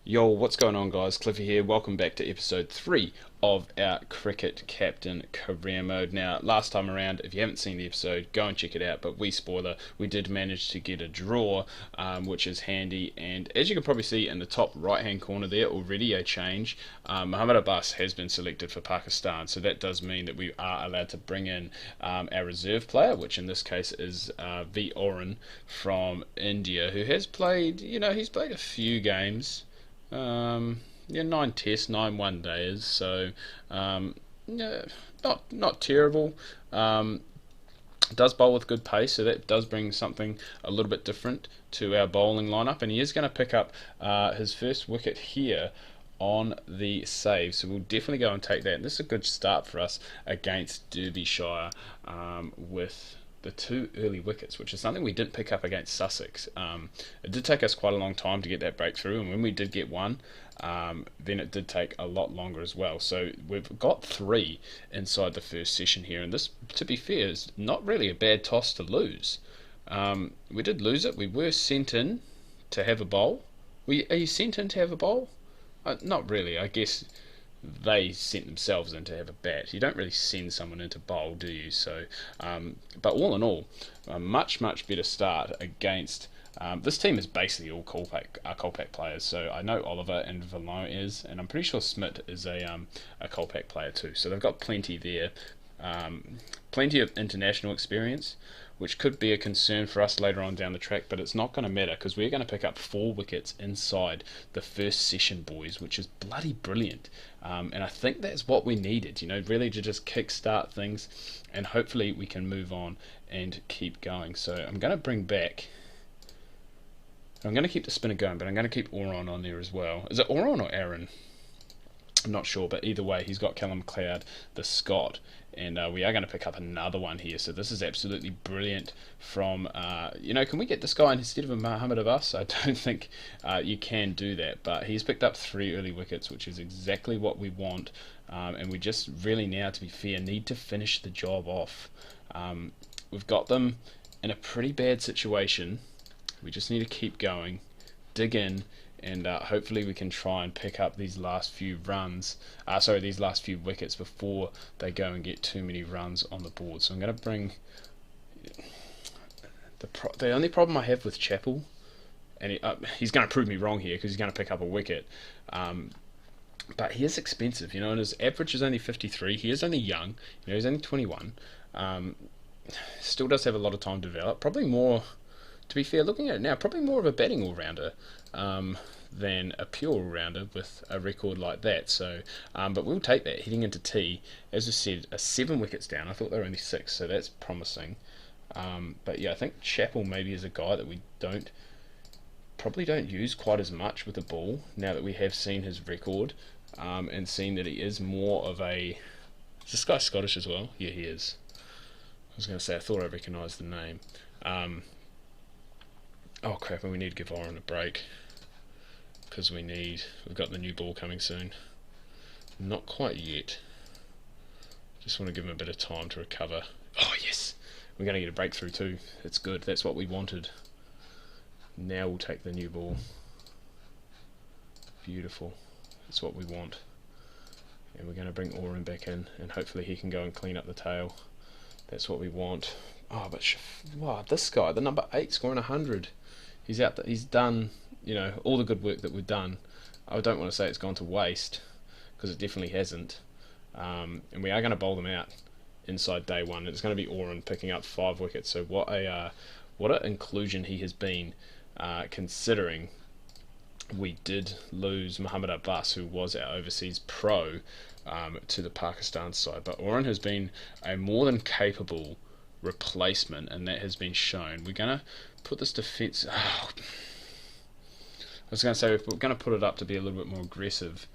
Yo, what's going on, guys? Cliffy here. Welcome back to episode 3 of our Cricket Captain Career Mode. Now, last time around, if you haven't seen the episode, go and check it out. But spoiler, we did manage to get a draw, which is handy. And as you can probably see in the top right-hand corner there, already a change. Mohammad Abbas has been selected for Pakistan, so that does mean that we are allowed to bring in our reserve player, which in this case is V. Oren from India, who has played, he's played a few games. Yeah, 9 tests, 9 one-dayers. So, yeah, not terrible. Does bowl with good pace, so that does bring something a little bit different to our bowling lineup. And he is going to pick up his first wicket here on the save, so we'll definitely go and take that. And this is a good start for us against Derbyshire with the 2 early wickets, which is something we didn't pick up against Sussex. It did take us quite a long time to get that breakthrough, and when we did get one, then it did take a lot longer as well. So we've got 3 inside the first session here, and this, to be fair, is not really a bad toss to lose. We did lose it. We were sent in to have a bowl. Are you sent in to have a bowl? Not really. I guess they sent themselves in to have a bat. You don't really send someone into bowl, do you? So, but all in all, a much better start against. This team is basically all Kolpak players. So I know Oliver and Vallon is, and I'm pretty sure Smith is a Kolpak player too. So they've got plenty there, plenty of international experience, which could be a concern for us later on down the track, but it's not going to matter because we're going to pick up 4 wickets inside the first session, boys, which is bloody brilliant. And I think that's what we needed, really to just kick-start things, and hopefully we can move on and keep going. So I'm going to keep the spinner going, but I'm going to keep Oron on there as well. Is it Oron or Aaron? I'm not sure, but either way, he's got Callum Cloud, the Scot, and we are going to pick up another one here. So this is absolutely brilliant from, can we get this guy instead of Mohammad Abbas? I don't think you can do that, but he's picked up 3 early wickets, which is exactly what we want, and we just really now, to be fair, need to finish the job off. We've got them in a pretty bad situation. We just need to keep going, dig in, and hopefully we can try and pick up these last few these last few wickets before they go and get too many runs on the board. So I'm going to bring the only problem I have with Chappell, and he's going to prove me wrong here because he's going to pick up a wicket, but he is expensive, and his average is only 53. He is only young, he's only 21. Still does have a lot of time to develop. Probably more. To be fair, looking at it now, probably more of a batting all-rounder than a pure all-rounder with a record like that. So, but we'll take that heading into tea. As I said, 7 wickets down. I thought they were only 6, so that's promising. But yeah, I think Chappell maybe is a guy that we probably don't use quite as much with the ball now that we have seen his record and seen that he is more of a. Is this guy Scottish as well? Yeah, he is. I was going to say I thought I recognised the name. Oh crap, and we need to give Oren a break because we've got the new ball coming soon. Not quite yet. Just want to give him a bit of time to recover. Oh yes, we're going to get a breakthrough too. It's good, that's what we wanted. Now we'll take the new ball. Beautiful, that's what we want. And we're going to bring Oren back in, and hopefully he can go and clean up the tail. That's what we want. Oh, but wow, this guy, the number 8, scoring 100. He's out. He's done, all the good work that we've done. I don't want to say it's gone to waste, because it definitely hasn't. And we are going to bowl them out inside day 1. It's going to be Oren picking up 5 wickets. So what an inclusion he has been, considering we did lose Mohammad Abbas, who was our overseas pro, to the Pakistan side. But Oren has been a more than capable replacement, and that has been shown. We're going to put this defence. I was going to say we're going to put it up to be a little bit more aggressive,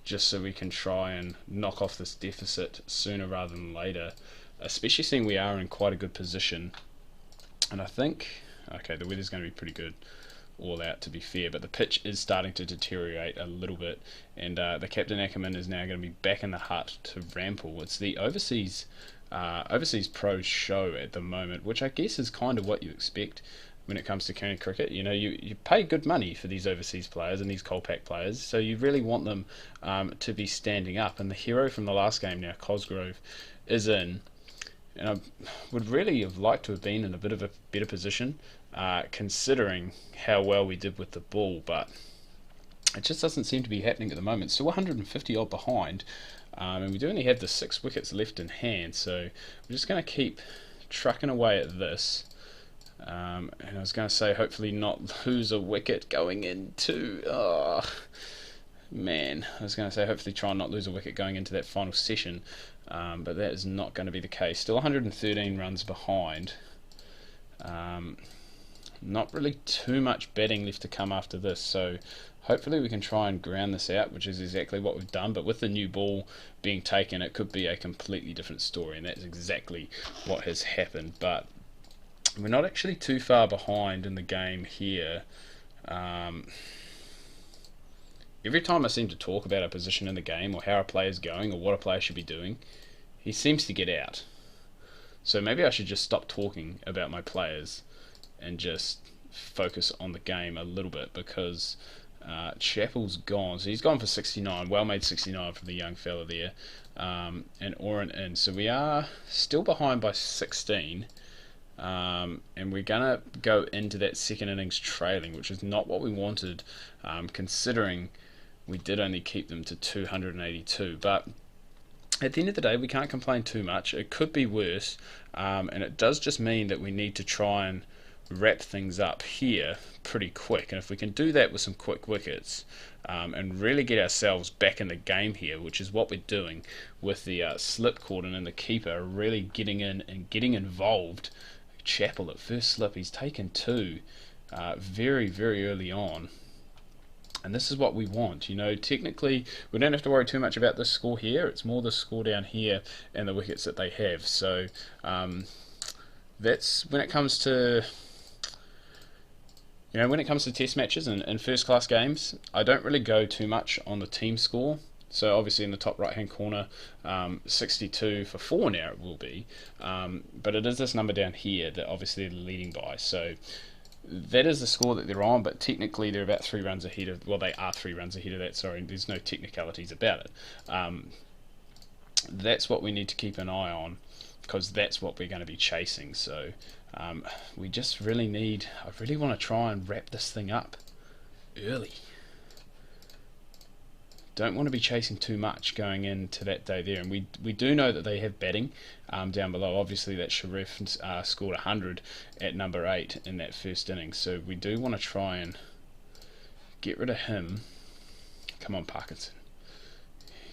just so we can try and knock off this deficit sooner rather than later, especially seeing we are in quite a good position. And I think, okay, the weather's going to be pretty good all out, to be fair, but the pitch is starting to deteriorate a little bit, and the Captain Ackerman is now going to be back in the hut to ramble. It's the overseas pro show at the moment, which I guess is kind of what you expect. when it comes to county cricket. You know, you pay good money for these overseas players and these Colpack players, so you really want them to be standing up. And the hero from the last game now, Cosgrove, is in. And I would really have liked to have been in a bit of a better position, considering how well we did with the ball, but it just doesn't seem to be happening at the moment. Still 150 odd behind, and we do only have the 6 wickets left in hand, so we're just going to keep trucking away at this. And I was going to say, hopefully not lose a wicket going into... Oh, man. I was going to say, hopefully try and not lose a wicket going into that final session. But that is not going to be the case. Still 113 runs behind. Not really too much batting left to come after this. So hopefully we can try and ground this out, which is exactly what we've done. But with the new ball being taken, it could be a completely different story. And that's exactly what has happened. But we're not actually too far behind in the game here. Every time I seem to talk about our position in the game or how our player's going or what a player should be doing, he seems to get out. So maybe I should just stop talking about my players and just focus on the game a little bit, because Chappell's gone. So he's gone for 69, well made 69 from the young fella there, and Oren in. So we are still behind by 16. And we're gonna go into that second innings trailing, which is not what we wanted, considering we did only keep them to 282. But at the end of the day, we can't complain too much. It could be worse, and it does just mean that we need to try and wrap things up here pretty quick. And if we can do that with some quick wickets, and really get ourselves back in the game here, which is what we're doing with the slip cordon and the keeper really getting in and getting involved. Chappell at first slip, he's taken 2 very, very early on, and this is what we want. You know, technically we don't have to worry too much about this score here. It's more the score down here and the wickets that they have. So that's when it comes to, you know, when it comes to test matches and first class games, I don't really go too much on the team score. So obviously in the top right hand corner, 62 for 4 now it will be, but it is this number down here that obviously they're leading by. So that is the score that they're on, but technically they're about 3 runs ahead of, well, they are 3 runs ahead of that, sorry, there's no technicalities about it. That's what we need to keep an eye on, because that's what we're going to be chasing. So we just really need, I really want to try and wrap this thing up early. Don't want to be chasing too much going into that day there, and we do know that they have batting down below. Obviously that Sharif scored 100 at number 8 in that first inning, so we do want to try and get rid of him. Come on, Parkinson,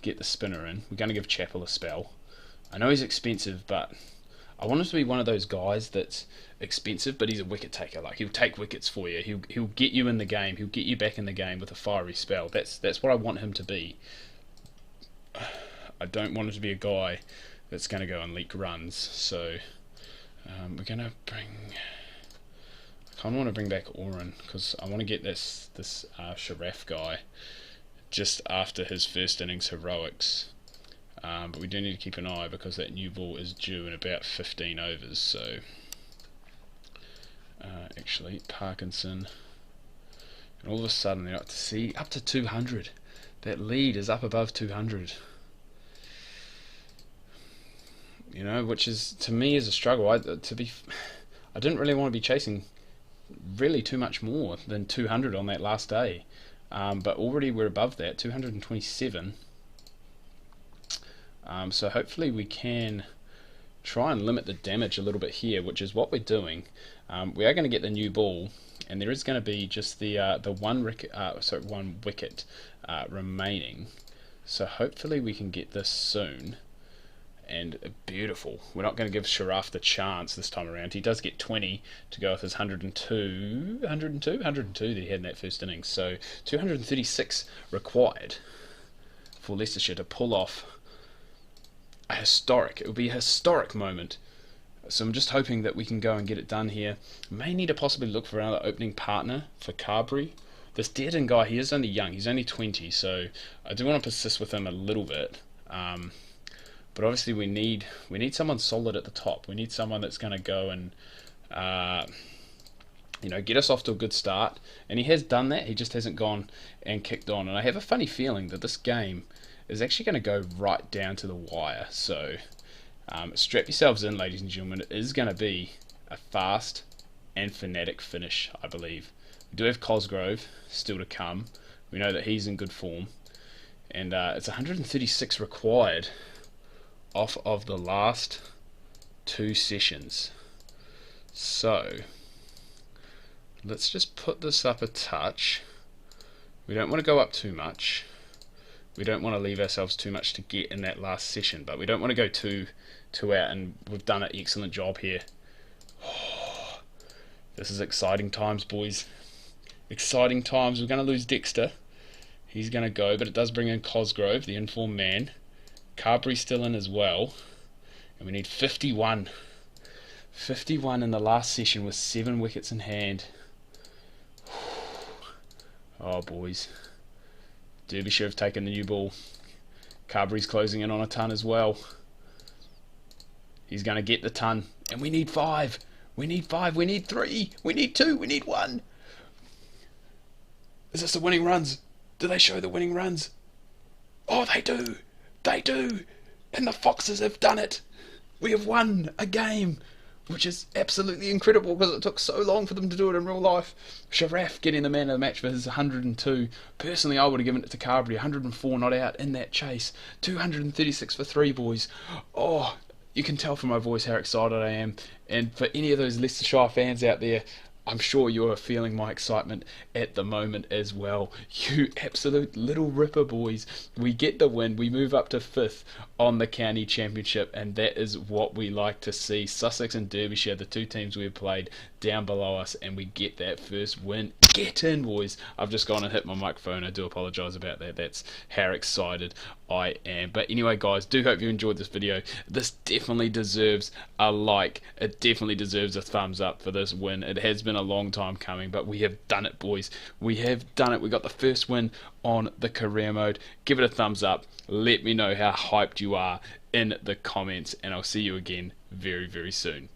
get the spinner in. We're going to give Chappell a spell. I know he's expensive, but I want him to be one of those guys that's expensive, but he's a wicket taker. Like, he'll take wickets for you. He'll get you in the game. He'll get you back in the game with a fiery spell. That's what I want him to be. I don't want him to be a guy that's going to go and leak runs. So we're going to bring. I kind of want to bring back Oren, because I want to get this Sharaf guy just after his first innings heroics. But we do need to keep an eye, because that new ball is due in about 15 overs. So actually Parkinson, and all of a sudden they're up to 200. That lead is up above 200. You know, which is, to me, is a struggle. I didn't really want to be chasing really too much more than 200 on that last day, but already we're above that, 227. So hopefully we can try and limit the damage a little bit here, which is what we're doing. We are going to get the new ball, and there is going to be just the one wicket remaining. So hopefully we can get this soon. And beautiful. We're not going to give Sharaf the chance this time around. He does get 20 to go with his 102 that he had in that first innings. So 236 required for Leicestershire to pull off it will be a historic moment. So I'm just hoping that we can go and get it done here. May need to possibly look for another opening partner for Carberry. This Dearden guy, he is only young, he's only 20, so I do want to persist with him a little bit. But obviously we need someone solid at the top. We need someone that's going to go and get us off to a good start. And he has done that. He just hasn't gone and kicked on. And I have a funny feeling that this game is actually going to go right down to the wire. So strap yourselves in, ladies and gentlemen. It is going to be a fast and fanatic finish, I believe. We do have Cosgrove still to come. We know that he's in good form. And it's 136 required off of the last 2 sessions. So let's just put this up a touch. We don't want to go up too much. We don't want to leave ourselves too much to get in that last session, but we don't want to go too out, and we've done an excellent job here. Oh, this is exciting times, boys. Exciting times. We're going to lose Dexter. He's going to go, but it does bring in Cosgrove, the informed man. Carberry's still in as well. And we need 51. 51 in the last session with 7 wickets in hand. Oh, boys. Derbyshire have taken the new ball. Carberry's closing in on a ton as well. He's going to get the ton. And we need 5. We need 5. We need 3. We need 2. We need 1. Is this the winning runs? Do they show the winning runs? Oh, they do. They do. And the Foxes have done it. We have won a game, which is absolutely incredible because it took so long for them to do it in real life. Sharaf getting the man of the match for his 102. Personally, I would have given it to Carberry. 104 not out in that chase. 236 for 3, boys. Oh, you can tell from my voice how excited I am. And for any of those Leicestershire fans out there, I'm sure you're feeling my excitement at the moment as well. You absolute little ripper, boys. We get the win. We move up to 5th on the county championship, and that is what we like to see. Sussex and Derbyshire, the 2 teams we have played, down below us, and we get that first win. Get in, boys. I've just gone and hit my microphone. I do apologise about that. That's how excited I am. But anyway, guys, do hope you enjoyed this video. This definitely deserves a like. It definitely deserves a thumbs up for this win. It has been a long time coming, but we have done it, boys. We have done it. We got the first win on the career mode. Give it a thumbs up. Let me know how hyped you are in the comments, and I'll see you again very, very soon.